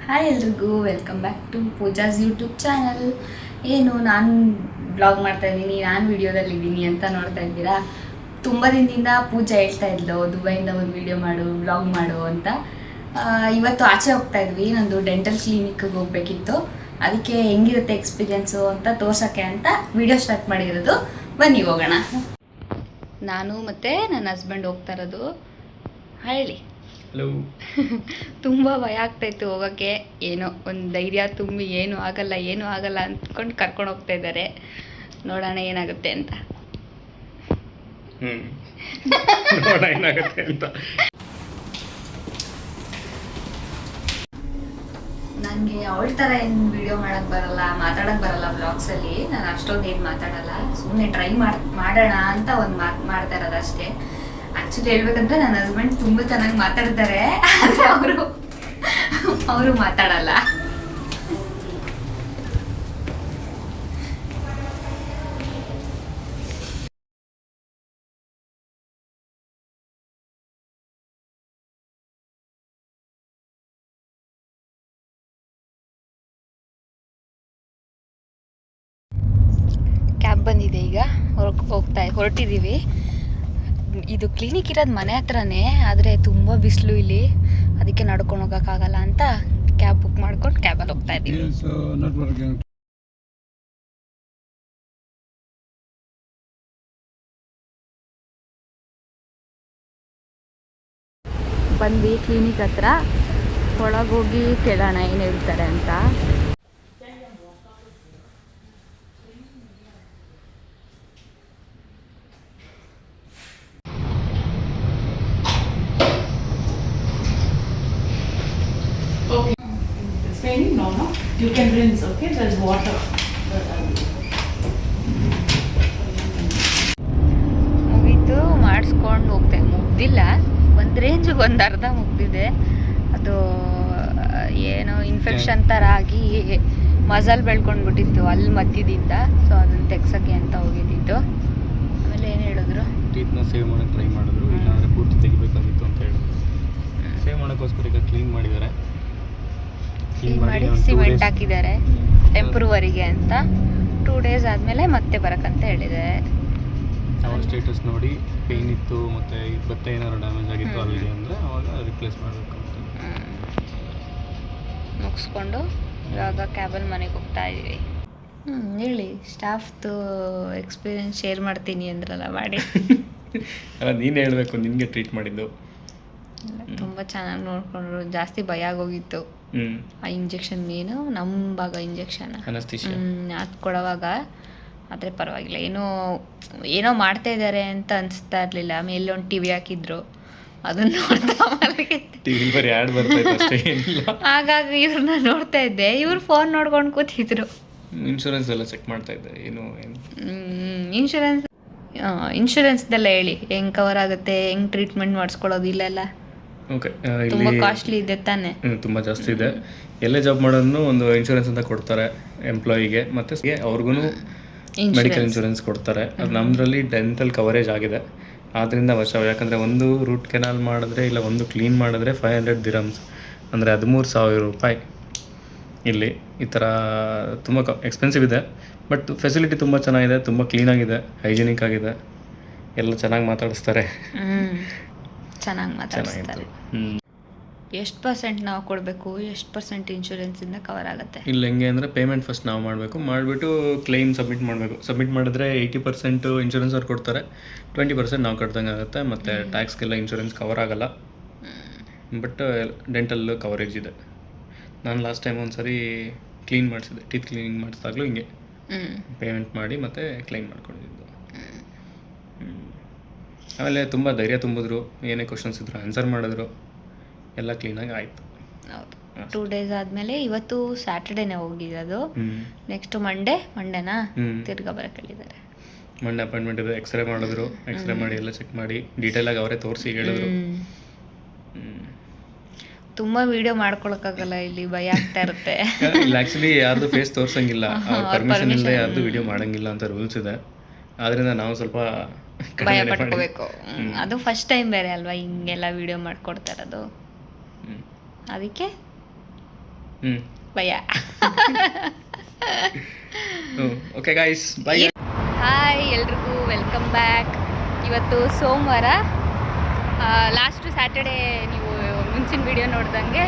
Hi ಎಲ್ರಿಗೂ welcome back to Pooja's YouTube channel. ಏನು ನಾನು ಬ್ಲಾಗ್ ಮಾಡ್ತಾ ಇದ್ದೀನಿ, ನಾನು ವಿಡಿಯೋದಲ್ಲಿದ್ದೀನಿ ಅಂತ ನೋಡ್ತಾ ಇದ್ದೀರಾ. ತುಂಬ ದಿನದಿಂದ ಪೂಜಾ ಹೇಳ್ತಾ ಇದ್ಲು ದುಬೈಯಿಂದ ಒಂದು ವಿಡಿಯೋ ಮಾಡು, ಬ್ಲಾಗ್ ಮಾಡು ಅಂತ. ಇವತ್ತು ಆಚೆ ಹೋಗ್ತಾ ಇದ್ವಿ, ನಂದು ಡೆಂಟಲ್ ಕ್ಲಿನಿಕ್ಗೆ ಹೋಗಬೇಕಿತ್ತು. ಅದಕ್ಕೆ ಹೆಂಗಿರುತ್ತೆ ಎಕ್ಸ್ಪೀರಿಯೆನ್ಸು ಅಂತ ತೋರ್ಸೋಕ್ಕೆ ಅಂತ ವಿಡಿಯೋ ಸ್ಟಾರ್ಟ್ ಮಾಡಿರೋದು. ಬನ್ನಿ ಹೋಗೋಣ. ನಾನು ಮತ್ತು ನನ್ನ ಹಸ್ಬೆಂಡ್ ಹೋಗ್ತಾ ಇರೋದು. ಹೇಳಿ. ಹಲೋ. ತುಂಬ ಭಯ ಆಗ್ತಾಯಿತ್ತು ಹೋಗೋಕ್ಕೆ. ಏನೋ ಒಂದು ಧೈರ್ಯ ತುಂಬಿ ಏನೂ ಆಗಲ್ಲ ಅಂದ್ಕೊಂಡು ಕರ್ಕೊಂಡು ಹೋಗ್ತಾ ಇದ್ದಾರೆ. ನೋಡೋಣ ಏನಾಗುತ್ತೆ ಅಂತ. ನನಗೆ ಅವಳ ಥರ ಏನು ವಿಡಿಯೋ ಮಾಡೋಕ್ಕೆ ಬರಲ್ಲ, ಮಾತಾಡೋಕ್ಕೆ ಬರಲ್ಲ ಬ್ಲಾಗ್ಸಲ್ಲಿ. ನಾನು ಅಷ್ಟೊಂದು ಏನು ಮಾತಾಡಲ್ಲ, ಸುಮ್ಮನೆ ಟ್ರೈ ಮಾಡೋಣ ಅಂತ ಒಂದು ಮಾಡ್ತಾ ಇರೋದು ಅಷ್ಟೇ. ಆ್ಯಕ್ಚುಲಿ ಹೇಳ್ಬೇಕಂದ್ರೆ ನನ್ನ ಹಸ್ಬೆಂಡ್ ತುಂಬ ಚೆನ್ನಾಗಿ ಮಾತಾಡ್ತಾರೆ, ಆದರೆ ಅವರು ಮಾತಾಡಲ್ಲ. ಕ್ಯಾಬ್ ಬಂದಿದೆ, ಈಗ ಹೊರಟಿದ್ದೀವಿ. ಇದು ಕ್ಲಿನಿಕ್ ಇರೋದು ಮನೆ ಹತ್ರನೇ, ಆದರೆ ತುಂಬ ಬಿಸಿಲು ಇಲ್ಲಿ, ಅದಕ್ಕೆ ನಡ್ಕೊಂಡು ಹೋಗೋಕ್ಕಾಗಲ್ಲ ಅಂತ ಕ್ಯಾಬ್ ಬುಕ್ ಮಾಡ್ಕೊಂಡು ಕ್ಯಾಬಲ್ಲಿ ಹೋಗ್ತಾ ಇದ್ದೀವಿ. ಬಂದ್ವಿ ಕ್ಲಿನಿಕ್ ಹತ್ರ. ಒಳಗೋಗಿ ಕೇಳೋಣ ಏನು ಹೇಳ್ತಾರೆ ಅಂತ. No, you can rinse, okay? There's water. ಮುಗೀತು, ಮಾಡಿಸ್ಕೊಂಡು ಹೋಗ್ತೇವೆ. ಮುಗ್ದಿಲ್ಲ, ಒಂದು ರೇಂಜಿಗೆ ಒಂದು ಅರ್ಧ ಮುಗ್ದಿದೆ. ಅದು ಏನೋ ಇನ್ಫೆಕ್ಷನ್ ಥರ ಆಗಿ ಮಸಾಲೆ ಬೆಳ್ಕೊಂಡ್ಬಿಟ್ಟಿತ್ತು ಅಲ್ಲಿ ಮಧ್ಯದಿಂದ. ಸೊ ಅದನ್ನು ತೆಗ್ಸೋಕ್ಕೆ ಅಂತ ಹೋಗಿದ್ದಿತ್ತು. ಆಮೇಲೆ ಏನು ಹೇಳಿದ್ರು, ಟೀತ್ನ ಸೇವ್ ಮಾಡೋಕ್ಕೆ ಟ್ರೈ ಮಾಡಿದ್ರು, ಇಲ್ಲಾಂದರೆ ಪೂರ್ತಿ ತೆಗಿಬೇಕಾಗಿತ್ತು ಅಂತ ಹೇಳಿದ್ರು. ಸೇವ್ ಮಾಡೋಕ್ಕೋಸ್ಕರ ಈಗ ಕ್ಲೀನ್ ಮಾಡಿದ್ದಾರೆ. ಕ್ಲೀನ್ ಮಾಡಿ ಸಿಮೆಂಟ್ ಹಾಕಿದ್ದಾರೆ ಟೆಂಪ್ರವರಿಗೆ ಅಂತ. 2 days ಆದಮೇಲೆ ಮತ್ತೆ ಬರೋಕ್ಕಂತ ಹೇಳಿದ್ದಾರೆ. ಅವ್ರ ಸ್ಟೇಟಸ್ ನೋಡಿ ಪೇಯ್ನ್ ಇತ್ತು ಮತ್ತು ಭತ್ತ ಏನಾದ್ರು ಡ್ಯಾಮೇಜ್ ಆಗಿತ್ತು ಅಲ್ಲಿಗೆ ಅಂದರೆ ಅವಾಗ ರಿಪ್ಲೇಸ್ ಮಾಡಬೇಕು ಅಂತ ಮುಗಿಸ್ಕೊಂಡು ಇವಾಗ ಕ್ಯಾಬಲ್ಲಿ ಮನೆಗೆ ಹೋಗ್ತಾ ಇದ್ದೀವಿ. ಹೇಳಿ, ಸ್ಟಾಫ್ದು ಎಕ್ಸ್ಪೀರಿಯನ್ಸ್ ಶೇರ್ ಮಾಡ್ತೀನಿ ಅಂದ್ರಲ್ಲ, ಮಾಡಿ. ಅಲ್ಲ, ನೀನು ಹೇಳಬೇಕು, ನಿನಗೆ ಟ್ರೀಟ್ ಮಾಡಿದ್ದು. ತುಂಬ ಚೆನ್ನಾಗಿ ನೋಡಿಕೊಂಡ್ರು. ಜಾಸ್ತಿ ಭಯ ಆಗೋಗಿತ್ತು ಆ ಇಂಜೆಕ್ಷನ್, ಏನು ನಮ್ಮ ಭಾಗ ಇಂಜೆಕ್ಷನ್ ಅದು ಕೊಡೋವಾಗ. ಆದರೆ ಪರವಾಗಿಲ್ಲ, ಏನೋ ಮಾಡ್ತಾ ಇದ್ದಾರೆ ಅಂತ ಅನಿಸ್ತಾ ಇರಲಿಲ್ಲ. ಆಮೇಲೆ ಒಂದು ಟಿವಿ ಹಾಕಿದ್ರು, ಅದನ್ನು ಹಾಗಾಗಿ ಇವ್ರನ್ನ ನೋಡ್ತಾ ಇದ್ದೆ. ಇವ್ರು ಫೋನ್ ನೋಡ್ಕೊಂಡು ಕೂತಿದ್ರು. ಇನ್ಶೂರೆನ್ಸ್ ಎಲ್ಲ ಚೆಕ್ ಮಾಡ್ತಾ ಇದ್ದೆ. ಇನ್ಶೂರೆನ್ಸ್ದೆಲ್ಲ ಹೇಳಿ, ಹೆಂಗೆ ಕವರ್ ಆಗುತ್ತೆ, ಹೆಂಗೆ ಟ್ರೀಟ್ಮೆಂಟ್ ಮಾಡಿಸ್ಕೊಳ್ಳೋದು. ಇಲ್ಲೆಲ್ಲ ಓಕೆ, ತುಂಬ ಕಾಸ್ಟ್ಲಿ ಇದೆ ತಾನೆ. ತುಂಬ ಜಾಸ್ತಿ ಇದೆ. ಎಲ್ಲೇ ಜಾಬ್ ಮಾಡೋದು ಒಂದು ಇನ್ಶೂರೆನ್ಸ್ ಅಂತ ಕೊಡ್ತಾರೆ ಎಂಪ್ಲಾಯಿಗೆ, ಮತ್ತು ಅವ್ರಿಗೂ ಮೆಡಿಕಲ್ ಇನ್ಶೂರೆನ್ಸ್ ಕೊಡ್ತಾರೆ. ಅದು ನಮ್ಮದ್ರಲ್ಲಿ ಡೆಂಟಲ್ ಕವರೇಜ್ ಆಗಿದೆ, ಆದ್ದರಿಂದ ವರ್ಷ. ಯಾಕಂದರೆ ಒಂದು ರೂಟ್ ಕೆನಾಲ್ ಮಾಡಿದ್ರೆ ಇಲ್ಲ ಒಂದು ಕ್ಲೀನ್ ಮಾಡಿದ್ರೆ 500 dirhams, ಅಂದರೆ 13,000 ರೂಪಾಯಿ. ಇಲ್ಲಿ ಈ ಥರ ತುಂಬ ಎಕ್ಸ್ಪೆನ್ಸಿವ್ ಇದೆ. ಬಟ್ ಫೆಸಿಲಿಟಿ ತುಂಬ ಚೆನ್ನಾಗಿದೆ, ತುಂಬ ಕ್ಲೀನಾಗಿದೆ, ಹೈಜಿನಿಕ್ ಆಗಿದೆ, ಎಲ್ಲ ಚೆನ್ನಾಗಿ ಮಾತಾಡಿಸ್ತಾರೆ. ಚೆನ್ನಾಗಿ ಮಾತಾಡಿಸ್ತಾರೆ. ಎಷ್ಟು % ನಾವು ಕೊಡಬೇಕು, ಎಷ್ಟು % ಇನ್ಶೂರೆನ್ಸಿಂದ ಕವರ್ ಆಗುತ್ತೆ? ಇಲ್ಲ, ಹೆಂಗೆ ಅಂದರೆ ಪೇಮೆಂಟ್ ಫಸ್ಟ್ ನಾವು ಮಾಡಬೇಕು, ಮಾಡಿಬಿಟ್ಟು ಕ್ಲೈಮ್ ಸಬ್ಮಿಟ್ ಮಾಡಬೇಕು. ಸಬ್ಮಿಟ್ ಮಾಡಿದ್ರೆ 80% ಇನ್ಶೂರೆನ್ಸ್ ಅವ್ರು ಕೊಡ್ತಾರೆ, 20% ನಾವು ಕಟ್ದಂಗೆ ಆಗುತ್ತೆ. ಮತ್ತು ಟ್ಯಾಕ್ಸ್ಗೆಲ್ಲ ಇನ್ಶೂರೆನ್ಸ್ ಕವರ್ ಆಗಲ್ಲ, ಬಟ್ ಡೆಂಟಲ್ ಕವರೇಜ್ ಇದೆ. ನಾನು ಲಾಸ್ಟ್ ಟೈಮ್ ಒಂದು ಸರಿ ಕ್ಲೀನ್ ಮಾಡಿಸಿದ್ದೆ, ಟೀತ್ ಕ್ಲೀನಿಂಗ್ ಮಾಡಿಸಿದಾಗಲೂ ಹಿಂಗೆ ಪೇಮೆಂಟ್ ಮಾಡಿ ಮತ್ತು ಕ್ಲೈಮ್ ಮಾಡ್ಕೊಂಡಿದ್ದು. ಆಮೇಲೆ ತುಂಬ ಧೈರ್ಯ ತುಂಬಿದ್ರು, ಏನೇ ಕ್ವಶನ್ಸ್ ಇದ್ರು ಆನ್ಸರ್ ಮಾಡಿದ್ರು, ಎಲ್ಲ ಕ್ಲೀನಾಗಿ ಆಯಿತು. ಹೌದು. 2 days ಆದಮೇಲೆ ಇವತ್ತು ಸ್ಯಾಟರ್ಡೇನೇ ಹೋಗಿರೋದು. ನೆಕ್ಸ್ಟ್ ಮಂಡೇನಾ ತಿರ್ಗಾ ಬರೋಕ್ಕೆ ಹೇಳಿದ್ದಾರೆ. ಮಂಡೇ ಅಪಾಯಿಂಟ್ಮೆಂಟ್ ಇದೆ. ಎಕ್ಸ್ರೇ ಮಾಡಿದ್ರು, ಎಕ್ಸ್ರೇ ಮಾಡಿ ಎಲ್ಲ ಚೆಕ್ ಮಾಡಿ ಡೀಟೇಲಾಗಿ ಅವರೇ ತೋರಿಸಿ ಹೇಳಿದ್ರು. ತುಂಬ ವಿಡಿಯೋ ಮಾಡ್ಕೊಳಕ್ಕಾಗಲ್ಲ, ಇಲ್ಲಿ ಭಯ ಆಗ್ತಾ ಇರುತ್ತೆ. ಇಲ್ಲ, ಆ್ಯಕ್ಚುಲಿ ಯಾರ್ದು ಫೇಸ್ ತೋರ್ಸಂಗಿಲ್ಲ, ಪರ್ಮಿಷನ್ ಇಲ್ಲದೆ ಯಾರ್ದು ವಿಡಿಯೋ ಮಾಡೋಂಗಿಲ್ಲ ಅಂತ ರೂಲ್ಸ್ ಇದೆ. ಆದ್ದರಿಂದ ನಾವು ಸ್ವಲ್ಪ ಭಯ ಪಡ್ಕೋಬೇಕು. ಅದು ಫಸ್ಟ್ ಟೈಮ್ ಬೇರೆ ಅಲ್ವಾ ಹಿಂಗೆಲ್ಲ ವಿಡಿಯೋ ಮಾಡ್ಕೊಡ್ತಾ ಇರೋದು. ಅದಕ್ಕೆ ಹ್ಞೂ ಭಯ. Okay guys by. ಹಾಯ್ ಎಲ್ರಿಗೂ ವೆಲ್ಕಮ್ ಬ್ಯಾಕ್. ಇವತ್ತು ಸೋಮವಾರ. ಲಾಸ್ಟು ಸ್ಯಾಟರ್ಡೇ ನೀವು ಮುಂಚಿನ ವಿಡಿಯೋ ನೋಡ್ದಂಗೆ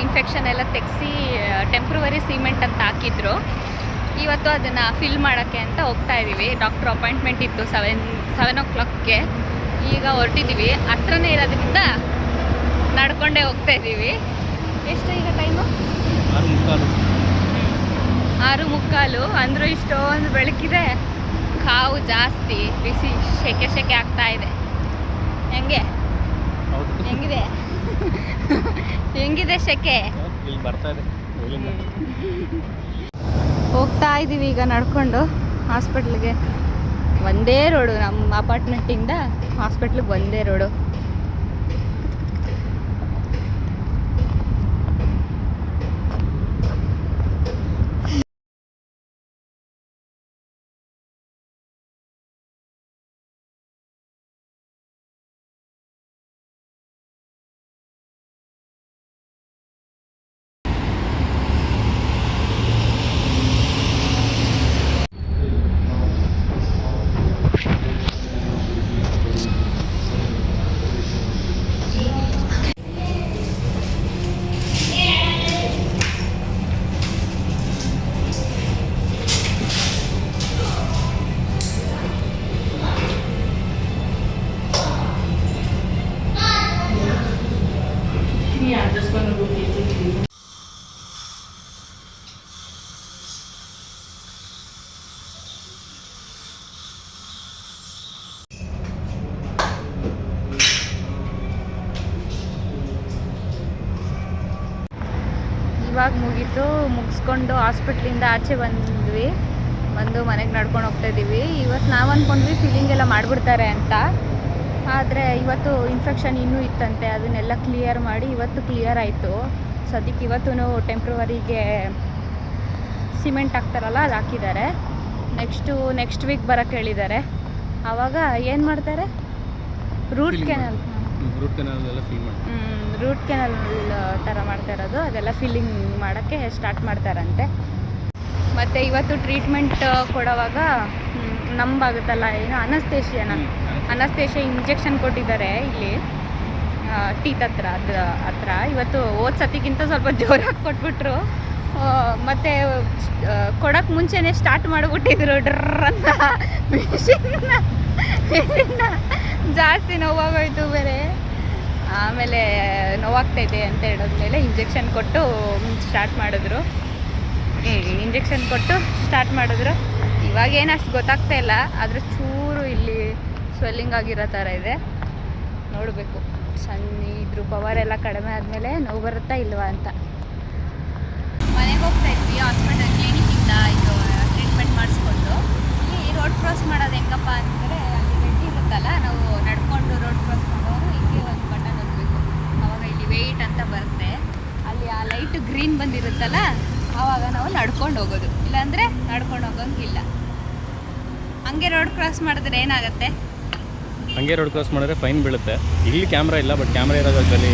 ಇನ್ಫೆಕ್ಷನ್ ಎಲ್ಲ ತೆಗೆಸಿ ಟೆಂಪ್ರವರಿ ಸಿಮೆಂಟ್ ಅಂತ ಹಾಕಿದ್ರು. ಇವತ್ತು ಅದನ್ನು ಫಿಲ್ ಮಾಡೋಕ್ಕೆ ಅಂತ ಹೋಗ್ತಾ ಇದ್ದೀವಿ. ಡಾಕ್ಟ್ರ್ ಅಪಾಯಿಂಟ್ಮೆಂಟ್ ಇತ್ತು 7 o'clockಗೆ. ಈಗ ಹೊರಟಿದ್ದೀವಿ. ಹತ್ರನೇ ಇರೋದ್ರಿಂದ ನಡ್ಕೊಂಡೇ ಹೋಗ್ತಾ ಇದ್ದೀವಿ. ಎಷ್ಟು ಈಗ ಟೈಮು? 6:45. ಅಂದರೂ ಇಷ್ಟೊಂದು ಬೆಳಕಿದೆ. ಕಾವು ಜಾಸ್ತಿ, ಬಿಸಿ ಸೆಕೆ ಆಗ್ತಾ ಇದೆ. ಹೆಂಗಿದೆ ಹೆಂಗಿದೆ ಸೆಕೆ? ಬರ್ತಾ ಇದೆ. ಹೋಗ್ತಾ ಇದ್ದೀವಿ ಈಗ ನಡ್ಕೊಂಡು ಹಾಸ್ಪಿಟ್ಲಿಗೆ. ಒಂದೇ ರೋಡು, ನಮ್ಮ ಅಪಾರ್ಟ್ಮೆಂಟಿಂದ ಹಾಸ್ಪಿಟ್ಲಿಗೆ ಒಂದೇ road. Yeah, I'm just going to go take it. ಇವಾಗ ಮುಗಿಸ್ಕೊಂಡು ಹಾಸ್ಪಿಟ್ಲಿಂದ ಆಚೆ ಬಂದ್ವಿ. ಬಂದು ಮನೆಗೆ ನಡ್ಕೊಂಡು ಹೋಗ್ತಾ ಇದ್ದೀವಿ. ಇವತ್ತು ನಾವು ಅಂದ್ಕೊಂಡ್ವಿ ಫೀಲಿಂಗ್ ಎಲ್ಲ ಮಾಡಿಬಿಡ್ತಾರೆ ಅಂತ. ಆದರೆ ಇವತ್ತು ಇನ್ಫೆಕ್ಷನ್ ಇನ್ನೂ ಇತ್ತಂತೆ. ಅದನ್ನೆಲ್ಲ ಕ್ಲಿಯರ್ ಮಾಡಿ ಇವತ್ತು ಕ್ಲಿಯರ್ ಆಯಿತು. ಸದ್ಯಕ್ಕೆ ಇವತ್ತು ಟೆಂಪ್ರವರಿಗೆ ಸಿಮೆಂಟ್ ಹಾಕ್ತಾರಲ್ಲ ಅದು ಹಾಕಿದ್ದಾರೆ. ನೆಕ್ಸ್ಟ್ ವೀಕ್ ಬರೋಕ್ಕೆ ಹೇಳಿದ್ದಾರೆ. ಆವಾಗ ಏನು ಮಾಡ್ತಾರೆ? ರೂಟ್ ಕೆನಲ್ ಥರ ಮಾಡ್ತಾ ಇರೋದು. ಅದೆಲ್ಲ ಫಿಲ್ಲಿಂಗ್ ಮಾಡೋಕ್ಕೆ ಸ್ಟಾರ್ಟ್ ಮಾಡ್ತಾರಂತೆ. ಮತ್ತು ಇವತ್ತು ಟ್ರೀಟ್ಮೆಂಟ್ ಕೊಡೋವಾಗ ನಂಬಾಗುತ್ತಲ್ಲ, ಏನು ಅನಸ್ತೇಷಿಯಾ ಇಂಜೆಕ್ಷನ್ ಕೊಟ್ಟಿದ್ದಾರೆ ಇಲ್ಲಿ ಟೀತ್ ಹತ್ರ. ಇವತ್ತು ಹೋದ ಸತಿಗಿಂತ ಸ್ವಲ್ಪ ಜೋರಾಗಿ ಕೊಟ್ಬಿಟ್ರು. ಮತ್ತು ಕೊಡೋಕ್ಕೆ ಮುಂಚೆನೇ ಸ್ಟಾರ್ಟ್ ಮಾಡಿಬಿಟ್ಟಿದ್ರು ಡ್ರರ್ ಅಂತ. ಮಿಷಿನ್ನ ಜಾಸ್ತಿ ನೋವಾಗೋಯ್ತು ಬೇರೆ. ಆಮೇಲೆ ನೋವಾಗ್ತೈತೆ ಅಂತ ಹೇಳಿದ್ಮೇಲೆ ಇಂಜೆಕ್ಷನ್ ಕೊಟ್ಟು ಸ್ಟಾರ್ಟ್ ಮಾಡಿದ್ರು. ಇವಾಗೇನು ಅಷ್ಟು ಗೊತ್ತಾಗ್ತಾ ಇಲ್ಲ. ಆದರೆ ಚೂರು ಇಲ್ಲಿ ಸ್ವೆಲ್ಲಿಂಗ್ ಆಗಿರೋ ಥರ ಇದೆ. ನೋಡಬೇಕು ಇದ್ರ ಪವರ್ ಎಲ್ಲ ಕಡಿಮೆ ಆದಮೇಲೆ ನೋವು ಬರುತ್ತಾ ಇಲ್ವಾ ಅಂತ. ಮನೆಗೆ ಹೋಗ್ತಾ ಇದ್ವಿ ಕ್ಲಿನಿಕ್ಕಿಂದ ಇದು ಟ್ರೀಟ್ಮೆಂಟ್ ಮಾಡಿಸ್ಕೊಂಡು. ಇಲ್ಲಿ ರೋಡ್ ಕ್ರಾಸ್ ಮಾಡೋದು ಹೆಂಗಪ್ಪ ಅಂದರೆ, ಅಲ್ಲಿ ರೆಡ್ ಇರುತ್ತಲ್ಲ, ನಾವು ನಡ್ಕೊಂಡು ರೋಡ್ ಕ್ರಾಸ್ ಮಾಡೋರು ಹಿಂಗೆ ಒಂದು ಬಟನ್ ಹೊರಬೇಕು. ಆವಾಗ ಇಲ್ಲಿ ವೆಯ್ಟ್ ಅಂತ ಬರುತ್ತೆ. ಅಲ್ಲಿ ಆ ಲೈಟ್ ಗ್ರೀನ್ ಬಂದಿರುತ್ತಲ್ಲ, ಆವಾಗ ನಾವು ನಡ್ಕೊಂಡು ಹೋಗೋದು. ಇಲ್ಲಾಂದರೆ ನಡ್ಕೊಂಡು ಹೋಗೋಂಗಿಲ್ಲ. ಹಂಗೆ ರೋಡ್ ಕ್ರಾಸ್ ಮಾಡಿದ್ರೆ ಏನಾಗುತ್ತೆ? ಹಂಗೆ ರೋಡ್ ಕ್ರಾಸ್ ಮಾಡಿದ್ರೆ ಫೈನ್ ಬೀಳುತ್ತೆ. ಇಲ್ಲಿ ಕ್ಯಾಮ್ರಾ ಇಲ್ಲ, ಬಟ್ ಕ್ಯಾಮ್ರಾ ಇರೋ ಜಾಗದಲ್ಲಿ